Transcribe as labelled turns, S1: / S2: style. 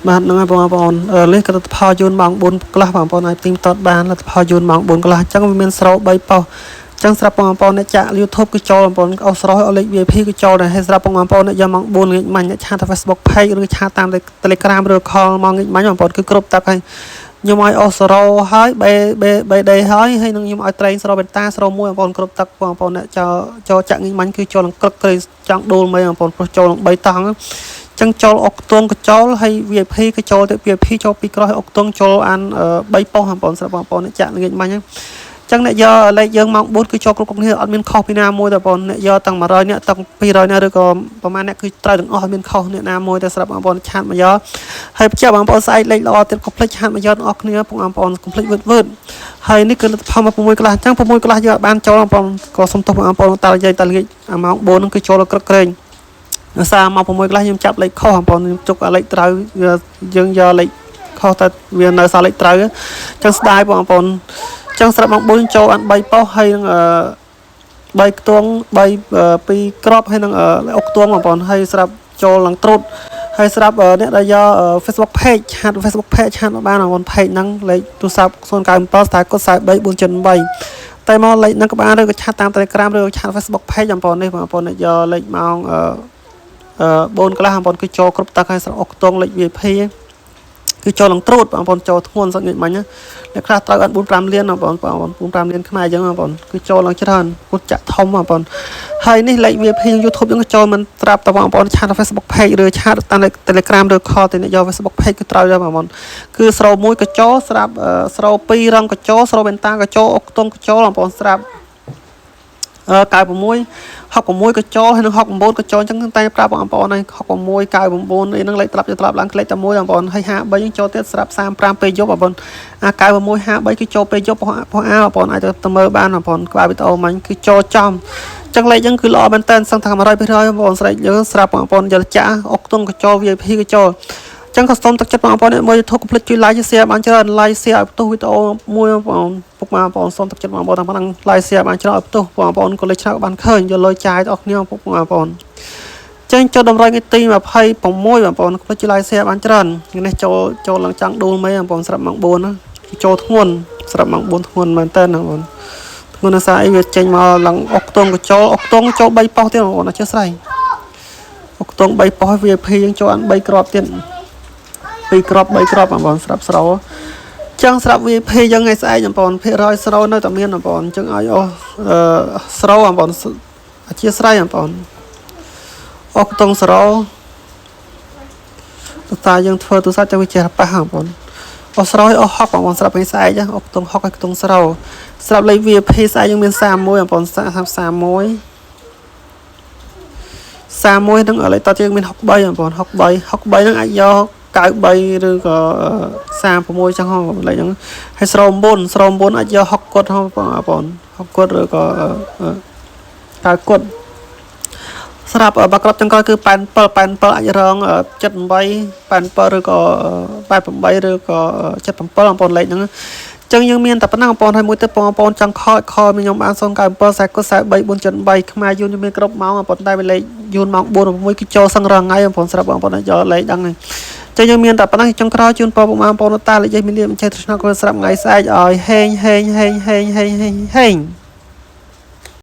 S1: បាទហ្នឹងហើយបងប្អូនលេខកលទ្ធផលយូនម៉ោង4កន្លះបងប្អូនអាចទីមតតបានលទ្ធផលយូនម៉ោង4កន្លះអញ្ចឹងវាមានស្រូវ3ប៉ុសអញ្ចឹងស្រាប់បងប្អូនអ្នកចាក់ YouTube គឺចូលបងប្អូនអស់ស្រោះអស់លេខ VIP គឺចូលដែរហើយស្រាប់បងប្អូនអ្នកយកម៉ោង4ងាកមាញ់អ្នកឆាត Facebook Page ឬឆាតតាម Telegram ឬ Call មកងាកមាញ់បងប្អូនគឺគ្រប់តាប់ហើយខ្ញុំឲ្យអស់ស្រោហើយបេដេហើយនឹងខ្ញុំឲ្យត្រែងស្រោបេតាស្រោមួយបងប្អូនគ្រប់តាប់បងប្អូនអ្នកចូលចាក់ងាកមាញ់គឺចូលនឹងក្រឹកក្រេចង់ដូលមេបងប្អូនព្រោះចូលនឹង3តង់ចឹងចូលអុកទងកចូលហើយ VIP ក៏ចូលទៅ VIP ចូលពីក្រោយអុកទងចូលអាន3ប៉ុសបងប្អូនស្រាប់បងប្អូនអ្នកចាក់ងាកមាញ់ហ្នឹងចឹងអ្នកយកលេខយើងម៉ោង4គឺចូលគ្រប់គ្នាអត់មានខុសពីណាមួយទេបងប្អូនអ្នកយកតាំង100អ្នកតាំង200អ្នកឬក៏ប្រហែលអ្នកគឺត្រូវទាំងអស់អត់មានខុសអ្នកណាមួយទេស្រាប់បងប្អូនឆាតមកយកហើយបញ្ជាក់បងប្អូនស្អែកលេខល្អទៀតកុំភ្លេចឆាតមកយកទាំងអស់គ្នាបងប្អូនកុំភ្លេចវឺតហើយនេះគឺលទ្ធផលមក6កន្លះអញ្ចឹង6កន្លះយកបានចូលបងប្អូនក៏សុំទោសបងប្អូនតានិយាយតាលេខម៉ោង4ហ្នឹងគឺចូលក្រឹកក្រែងសារមក6កន្លះខ្ញុំចាប់លេខខុសបងប្អូនខ្ញុំទុកលេខត្រូវយើងយកលេខខុសតែវានៅសារលេខត្រូវអញ្ចឹងស្ដាយបងប្អូនចឹងស្រាប់ម៉ោង4ចូលអាន3ប៉ុសហើយនឹង3ខ្ទង់3 2ក្របហើយនឹងអុកខ្ទង់បងប្អូនហើយស្រាប់ចូលឡើងត្រួតហើយស្រាប់អ្នកដែលយក Facebook Page ឆាត Facebook Page ឆាតមកបានបងប្អូន Page ហ្នឹងលេខទូរស័ព្ទ097តែកុដ43 478តែមកលេខហ្នឹងក៏បានឬក៏ឆាតតាម Telegram ឬក៏ឆាត Facebook Page បងប្អូននេះបងប្អូនយកលេខម៉ោង4កន្លះបងប្អូនគឺចូលគ្រប់តាហើយស្រាប់អុកខ្ទង់លេខ VIP គឺចូលឡើងត្រួតបងប្អូនចូលធ្ងន់សឹកងាយមាញ់អ្នកខ្លះត្រូវអត់4 5លានបងប្អូន4 5លានខ្មែរអញ្ចឹងបងប្អូនគឺចូលឡើងច្រើនពុតចាក់ធំបងប្អូនហើយនេះលេខ VIP YouTube យើងក៏ចូលមិនត្រាប់តបងប្អូនឆាត Facebook Page ឬឆាតតាម Telegram ឬ Call ទៅអ្នកយក Facebook Page គឺត្រូវដែរបងប្អូនគឺស្រូវ1ក៏ចូលស្រាប់ស្រូវ2រងក៏ចូលស្រូវបេនតាក៏ចូលអុកខ្ទង់ក៏ចូលបងប្អូនស្រាប់96 66ក៏ចូលហើយនឹង69ក៏ចូលអញ្ចឹងតែប្រាប់បងប្អូនហើយ66 99អីហ្នឹងលេខត្រឡប់ទៅត្រឡប់ឡើងលេខតែមួយបងប្អូនហើយ53យើងចូលទៀតស្រាប់35ពេលយប់បងប្អូនអា96 53គឺចូលពេលយប់ពោះអាបងប្អូនអាចទៅមើលបានបងប្អូនក្បាលវីដេអូមិញគឺចូលចំអញ្ចឹងលេខហ្នឹងគឺល្អមែនតើសឹងថា 100% បងប្អូនស្រេចយើងស្រាប់បងប្អូនយកចាក់អុកខ្ទង់ក៏ចូល VIP ក៏ចូលចឹងក៏សូមទឹកចិត្តបងប្អូនមួយYouTube កុំភ្លេចជួយ like share បានច្រើន like share ឲ្យផ្ទុះវីដេអូមួយបងប្អូនពុកម៉ែបងប្អូនសូមទឹកចិត្តបងប្អូនតាមហ្នឹង like share បានច្រើនឲ្យផ្ទុះបងប្អូនកុំលេចឆ្នោតបានឃើញយកលុយចាយទៅអស់គ្នាពុកម៉ែបងប្អូនចឹងចូលតម្រូវថ្ងៃទី26បងប្អូនកុំភ្លេចជួយ like share បានច្រើននេះចូលឡើងចង់ដួលមេបងប្អូនស្រាប់ម៉ោង4ណាចូលធ្ងន់ស្រាប់ម៉ោង4ធ្ងន់មែនតើបងប្អូនធ្ងន់ណាស់អីវាចេញមកឡើងអុកខ្ទង់ក៏ចូលអុកខ្ទង់ចូល3ប៉ុសទៀតបងប្អូនអត់ចេះស្រ័យអុកខ្ទង់3ប៉ុស VIP យើងចូលអាន3គ្រាប់ទៀត2គ្រាប់3គ្រាប់បងប្អូនស្រាប់ស្រោចឹងស្រាប់ VIP យើងថ្ងៃស្អែកបងប្អូនភាគរយស្រោនៅតែមានបងប្អូនចឹងឲ្យអស់ស្រោបងប្អូនអធិស្ឋានបងប្អូនអស់ខ្ទង់ស្រោតើយើងធ្វើទូរស័ព្ទទៅវាចេះប៉ះបងប្អូនអស់ស្រោអស់ហុកបងប្អូនស្រាប់ថ្ងៃស្អែកអស់ខ្ទង់ហុកឲ្យខ្ទង់ស្រោស្រាប់លេខ VIP ស្អែកយើងមាន31បងប្អូន31នឹងលេខតយើងមាន63បងប្អូន63នឹងអាចយក93ឬក៏36ចឹងហ៎លេខហ្នឹងហើយស្រោ9អាចយក60គាត់ហ៎បងប្អូន60គាត់ឬក៏90គាត់ស្រាប់បើក្របចុងក្រោយគឺ87អាចរង78 87ឬក៏88ឬក៏77បងប្អូនលេខហ្នឹងចឹងយើងមានតែប៉ុណ្ណឹងបងប្អូនហើយមួយទៀតបងប្អូនចង់ខលខ្ញុំបាន097 43 473ខ្មែរយូនមានគ្រប់ម៉ោងបងប្អូនតែលេខយូនម៉ោង4 6គឺចូលសឹងរងថ្ងៃបងប្អូនស្រាប់បងប្អូនយកលេខហ្នឹងចឹងយើងមានតែប៉ុណ្ណឹងចុងក្រោយជូនបងប្អូនតាលេខយេមានលេខចេះទ្រឹស្នក៏ស្រាប់ថ្ងៃស្អែកឲ្យហេង